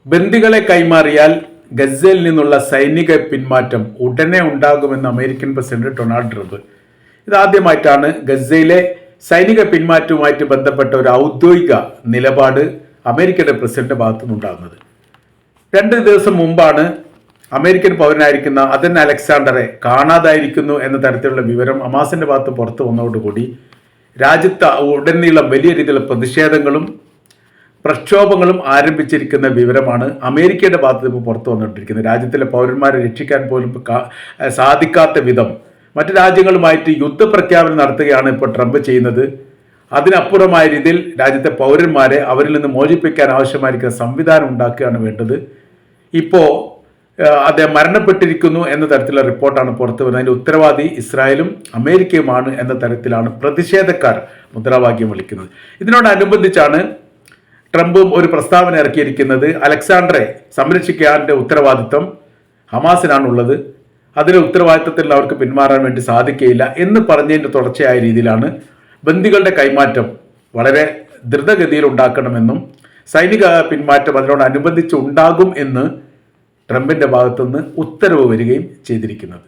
ബന്ദികളെ കൈമാറിയാൽ ഗസയിൽ നിന്നുള്ള സൈനിക പിന്മാറ്റം ഉടനെ ഉണ്ടാകുമെന്ന് അമേരിക്കൻ പ്രസിഡന്റ് ഡൊണാൾഡ് ട്രംപ്. ഇതാദ്യമായിട്ടാണ് ഗസയിലെ സൈനിക പിന്മാറ്റവുമായിട്ട് ബന്ധപ്പെട്ട ഒരു ഔദ്യോഗിക നിലപാട് അമേരിക്കയുടെ പ്രസിഡന്റ് ഭാഗത്തുനിന്നുണ്ടാകുന്നത്. 2 ദിവസം മുമ്പാണ് അമേരിക്കൻ പൗരനായിരിക്കുന്ന അദൻ അലക്സാണ്ടറെ കാണാതായിരിക്കുന്നു എന്ന തരത്തിലുള്ള വിവരം ഹമാസിന്റെ ഭാഗത്ത് പുറത്തു വന്നതോടുകൂടി രാജ്യത്ത് ഉടനീളം വലിയ രീതിയിലുള്ള പ്രതിഷേധങ്ങളും പ്രക്ഷോഭങ്ങളും ആരംഭിച്ചിരിക്കുന്ന വിവരമാണ് അമേരിക്കയുടെ ഭാഗത്ത് ഇപ്പോൾ പുറത്തു വന്നുകൊണ്ടിരിക്കുന്നത്. രാജ്യത്തിലെ പൗരന്മാരെ രക്ഷിക്കാൻ പോലും സാധിക്കാത്ത വിധം മറ്റു രാജ്യങ്ങളുമായിട്ട് യുദ്ധപ്രഖ്യാപനം നടത്തുകയാണ് ഇപ്പോൾ ട്രംപ് ചെയ്യുന്നത്. അതിനപ്പുറമായ രീതിയിൽ രാജ്യത്തെ പൗരന്മാരെ അവരിൽ നിന്ന് മോചിപ്പിക്കാൻ ആവശ്യമായിരിക്കുന്ന സംവിധാനം ഉണ്ടാക്കുകയാണ് വേണ്ടത്. ഇപ്പോൾ അദ്ദേഹം മരണപ്പെട്ടിരിക്കുന്നു എന്ന തരത്തിലുള്ള റിപ്പോർട്ടാണ് പുറത്തു വരുന്നത്. അതിൻ്റെ ഉത്തരവാദി ഇസ്രായേലും അമേരിക്കയുമാണ് എന്ന തരത്തിലാണ് പ്രതിഷേധക്കാർ മുദ്രാവാക്യം വിളിക്കുന്നത്. ഇതിനോടനുബന്ധിച്ചാണ് ട്രംപും ഒരു പ്രസ്താവന ഇറക്കിയിരിക്കുന്നത്. അലക്സാണ്ടറെ സംരക്ഷിക്കാൻ്റെ ഉത്തരവാദിത്വം ഹമാസിനാണുള്ളത്, അതിലെ ഉത്തരവാദിത്വത്തിൽ അവർക്ക് പിന്മാറാൻ വേണ്ടി സാധിക്കുകയില്ല എന്ന് പറഞ്ഞതിൻ്റെ തുടർച്ചയായ രീതിയിലാണ് ബന്ദികളുടെ കൈമാറ്റം വളരെ ദ്രുതഗതിയിൽ ഉണ്ടാക്കണമെന്നും സൈനിക പിന്മാറ്റം അതിനോടനുബന്ധിച്ച് ഉണ്ടാകും എന്ന് ട്രംപിൻ്റെ ഭാഗത്തുനിന്ന് ഉത്തരവ് വരികയും ചെയ്തിരിക്കുന്നത്.